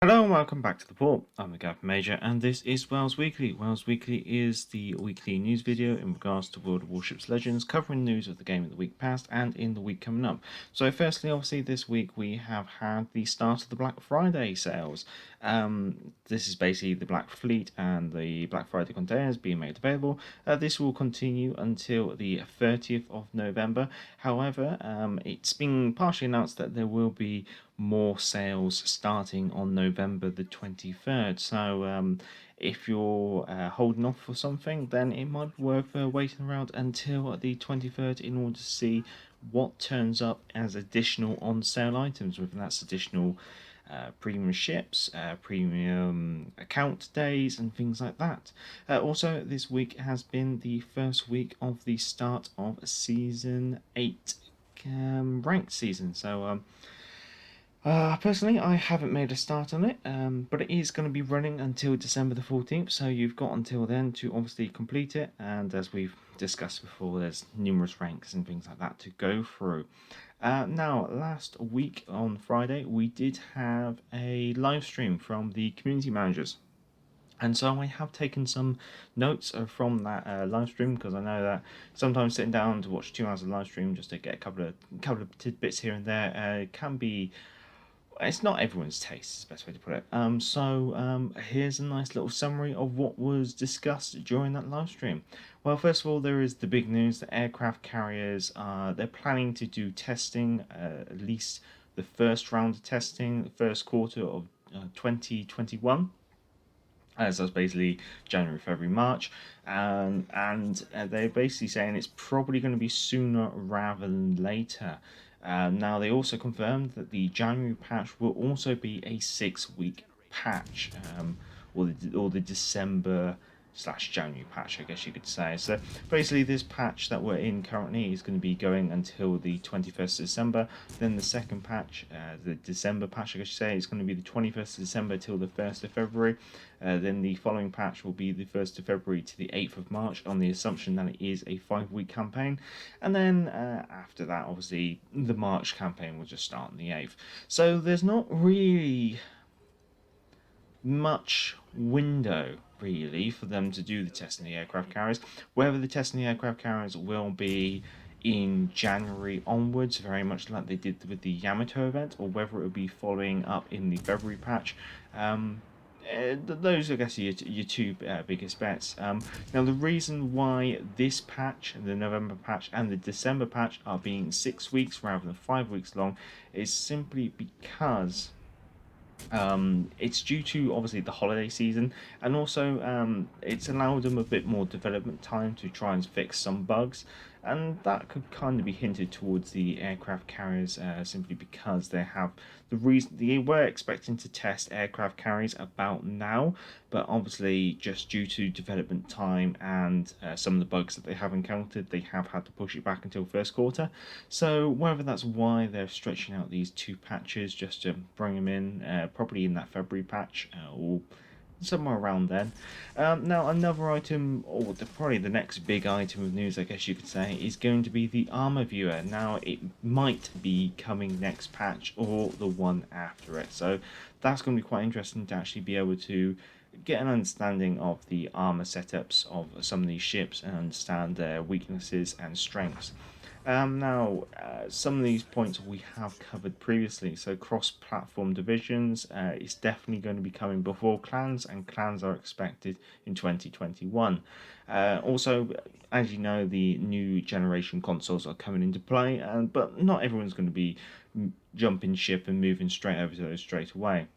Hello and welcome back to the port. I'm the Gap Major and this is Wales Weekly. Wales Weekly is the weekly news video in regards to World of Warships Legends, covering news of the game of the week past and in the week coming up. So firstly, obviously this week we have had the start of the Black Friday sales. This is basically the Black Fleet and the Black Friday containers being made available. This will continue until the 30th of November. However, it's been partially announced that there will be more sales starting on November the 23rd. So if you're holding off for something, then it might be worth waiting around until the 23rd in order to see what turns up as additional on sale items, whether that's additional premium ships, premium account days, and things like that. Also, this week has been the first week of the start of Season 8 ranked season. Personally, I haven't made a start on it, but it is going to be running until December the 14th, so you've got until then to obviously complete it, and as we've discussed before, there's numerous ranks and things like that to go through. Now, last week on Friday, we did have a live stream from the community managers. And so I have taken some notes from that live stream, because I know that sometimes sitting down to watch 2 hours of live stream just to get a couple of tidbits here and there can be, it's not everyone's taste, is the best way to put it. Here's a nice little summary of what was discussed during that live stream. Well, first of all, there is the big news that aircraft carriers, they're planning to do testing, at least the first round of testing, the first quarter of 2021. So that's basically January, February, March, and they're basically saying it's probably going to be sooner rather than later. Now, they also confirmed that the January patch will also be a 6-week patch, or the December slash January patch, I guess you could say. So basically, this patch that we're in currently is going to be going until the 21st of December. Then the second patch, the December patch, I guess you say, is going to be the 21st of December till the 1st of February. Then the following patch will be the 1st of February to the 8th of March, on the assumption that it is a 5-week campaign. And then after that, obviously, the March campaign will just start on the 8th. So there's not really much window really for them to do the test in the aircraft carriers. Whether the test in the aircraft carriers will be in January onwards, very much like they did with the Yamato event, or whether it will be following up in the February patch. Those, I guess, are your two biggest bets. Now, the reason why this patch, the November patch and the December patch, are being 6 weeks rather than 5 weeks long is simply because it's due to obviously the holiday season, and also it's allowed them a bit more development time to try and fix some bugs, and that could kind of be hinted towards the aircraft carriers, simply because they have the reason they were expecting to test aircraft carriers about now, but obviously just due to development time and some of the bugs that they have encountered, they have had to push it back until first quarter. So whether that's why they're stretching out these two patches just to bring them in, probably in that February patch, or somewhere around then. Now, another item, or probably the next big item of news, I guess you could say, is going to be the armor viewer. Now, it might be coming next patch or the one after it, so that's going to be quite interesting to actually be able to get an understanding of the armor setups of some of these ships and understand their weaknesses and strengths. Some of these points we have covered previously. So cross-platform divisions is definitely going to be coming before clans, and clans are expected in 2021. Also, as you know, the new generation consoles are coming into play, but not everyone's going to be jumping ship and moving straight over to those straight away.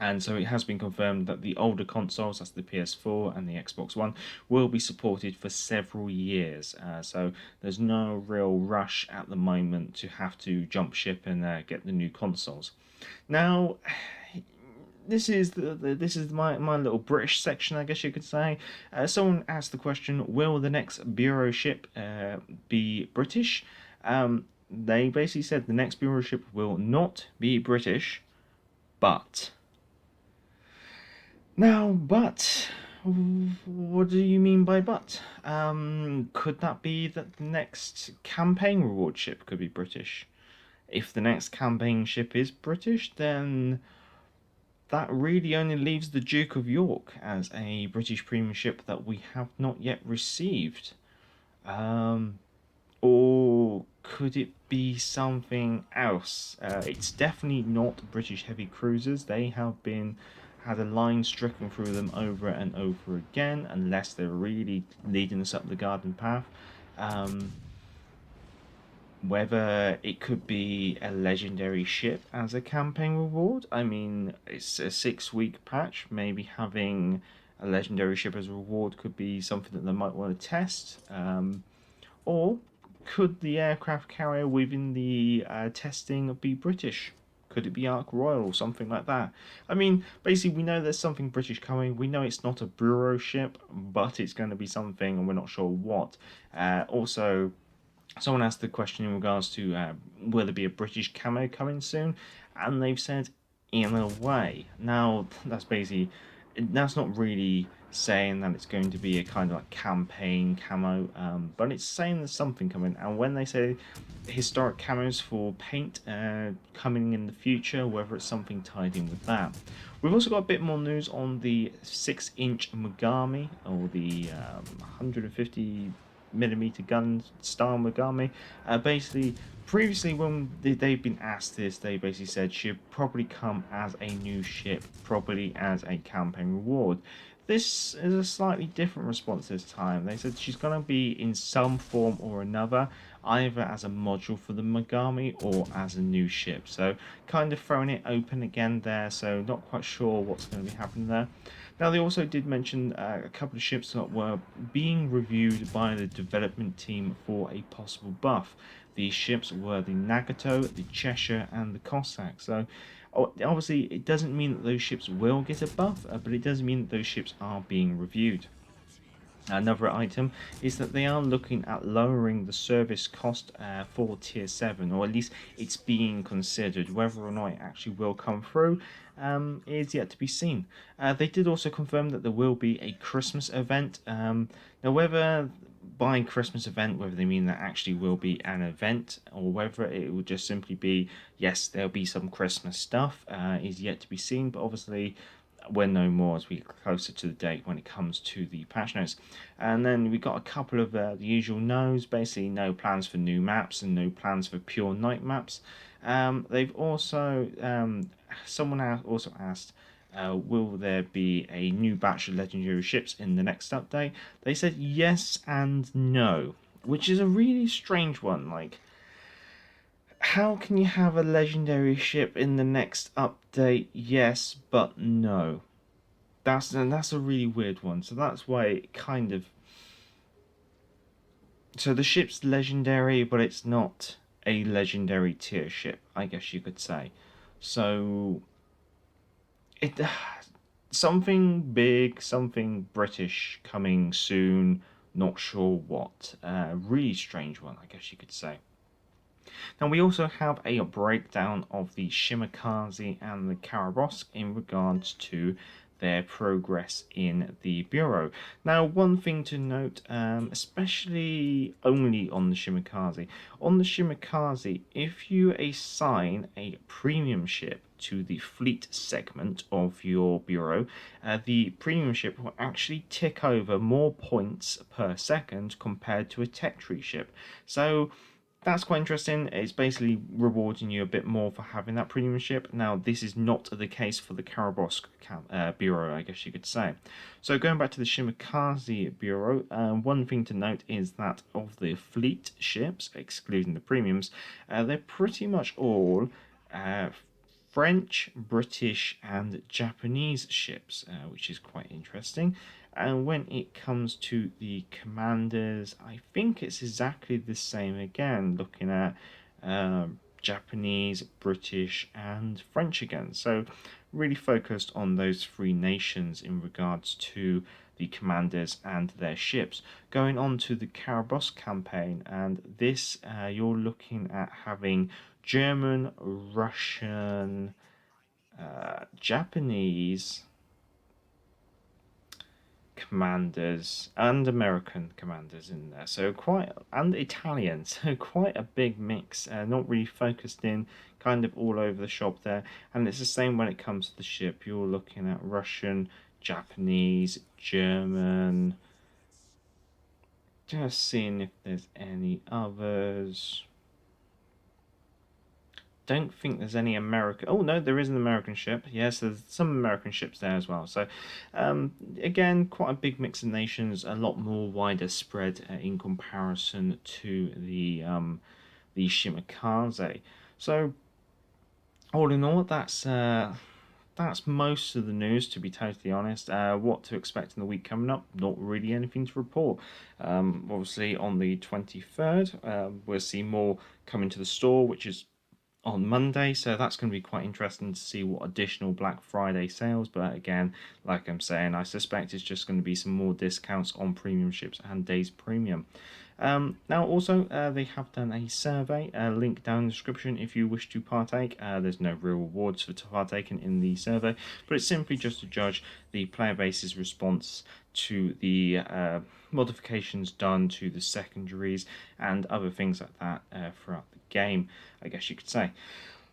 And so it has been confirmed that the older consoles, that's the PS4 and the Xbox One, will be supported for several years. So there's no real rush at the moment to have to jump ship and get the new consoles. Now, this is my little British section, I guess you could say. Someone asked the question: will the next Bureau ship be British? They basically said the next Bureau ship will not be British, but. Now, but what do you mean by but? Could that be that the next campaign reward ship could be British? If the next campaign ship is British, then that really only leaves the Duke of York as a British premiership that we have not yet received. Um, or could it be something else? It's definitely not British heavy cruisers. They have been had a line stricken through them over and over again, unless they're really leading us up the garden path. Um, whether it could be a legendary ship as a campaign reward. I mean, it's a 6 week patch. Maybe having a legendary ship as a reward could be something that they might want to test. Or could the aircraft carrier within the testing be British? Could it be Ark Royal or something like that? I mean, basically, we know there's something British coming. We know it's not a bureau ship, but it's going to be something, and we're not sure what. Also, someone asked the question in regards to will there be a British camo coming soon, and they've said in a way. Now that's basically that's not really saying that it's going to be a kind of like campaign camo, but it's saying there's something coming. And when they say historic camos for paint coming in the future, whether it's something tied in with that. We've also got a bit more news on the 6-inch Megami, or the 150mm gun style Megami. Basically, previously when they've been asked this, they basically said she'd probably come as a new ship, probably as a campaign reward. This is a slightly different response this time. They said she's going to be in some form or another, either as a module for the Megami or as a new ship. So kind of throwing it open again there, so not quite sure what's going to be happening there. Now, they also did mention a couple of ships that were being reviewed by the development team for a possible buff. These ships were the Nagato, the Cheshire, and the Cossack. So, obviously, it doesn't mean that those ships will get a buff, but it does mean that those ships are being reviewed. Another item is that they are looking at lowering the service cost for Tier 7, or at least it's being considered. Whether or not it actually will come through is yet to be seen. They did also confirm that there will be a Christmas event. Now, whether by Christmas event, whether they mean that actually will be an event, or whether it will just simply be, yes, there'll be some Christmas stuff, is yet to be seen, but obviously we'll know more as we get closer to the date when it comes to the patch notes. And then we got a couple of the usual no's, basically no plans for new maps and no plans for pure night maps. They've also, someone also asked, will there be a new batch of legendary ships in the next update? They said yes and no, which is a really strange one. Like, how can you have a legendary ship in the next update? Yes, but no. That's a really weird one. So that's why it kind of. So the ship's legendary, but it's not a legendary tier ship, I guess you could say. So it something big, something British coming soon. Not sure what. Really strange one, I guess you could say. Now we also have a breakdown of the Shimakaze and the Karabosk in regards to their progress in the Bureau. Now, one thing to note, especially only on the Shimakaze, if you assign a premium ship to the fleet segment of your Bureau, the premium ship will actually tick over more points per second compared to a tech tree ship. So that's quite interesting. It's basically rewarding you a bit more for having that premium ship. Now, this is not the case for the Karabosk Bureau, I guess you could say. So, going back to the Shimakaze Bureau, one thing to note is that of the fleet ships, excluding the premiums, they're pretty much all French, British, and Japanese ships, which is quite interesting. And when it comes to the commanders, I think it's exactly the same again, looking at Japanese, British, and French again. So, really focused on those three nations in regards to the commanders and their ships. Going on to the Karabosk campaign, and this you're looking at having German, Russian, Japanese commanders and American commanders in there, so and Italian, so quite a big mix. Not really focused in, kind of all over the shop there. And it's the same when it comes to the ship. You're looking at Russian, Japanese, German. Just seeing if there's any others. Don't think there's any American. Oh no, there is an American ship. Yes, there's some American ships there as well. So, again, quite a big mix of nations. A lot more wider spread in comparison to the Shimakaze. So, all in all, that's most of the news, to be totally honest. What to expect in the week coming up? Not really anything to report. Obviously, on the 23rd, we'll see more coming to the store, which is on Monday, so that's going to be quite interesting to see what additional Black Friday sales. But again, like I'm saying, I suspect it's just going to be some more discounts on premium ships and Days Premium. Now, also, they have done a survey, link down in the description if you wish to partake. There's no real rewards for partaking in the survey, but it's simply just to judge the player base's response to the modifications done to the secondaries and other things like that throughout the game, I guess you could say.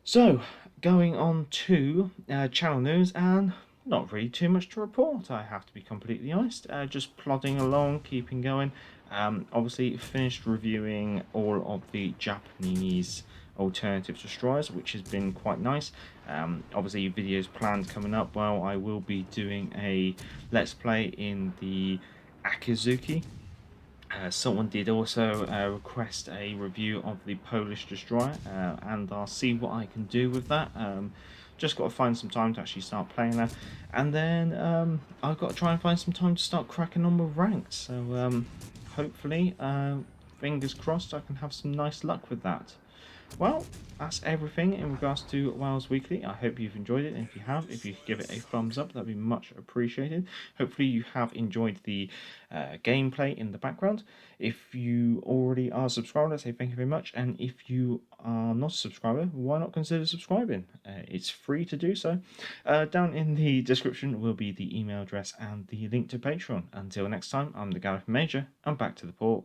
So, going on to channel news, and not really too much to report, I have to be completely honest. Just plodding along, keeping going. Obviously, finished reviewing all of the Japanese alternative destroyers, which has been quite nice. Obviously, videos planned coming up. Well, I will be doing a let's play in the Akizuki. Someone did also request a review of the Polish destroyer, and I'll see what I can do with that. Just got to find some time to actually start playing that, and then I've got to try and find some time to start cracking on with ranked. So hopefully, fingers crossed, I can have some nice luck with that. Well, that's everything in regards to WoWs Weekly. I hope you've enjoyed it, and if you have, if you could give it a thumbs up, that'd be much appreciated. Hopefully you have enjoyed the gameplay in the background. If you already are a subscriber, I'd say thank you very much, and if you are not a subscriber, why not consider subscribing? It's free to do so. Down in the description will be the email address and the link to Patreon. Until next time, I'm the Gareth Major, and back to the port.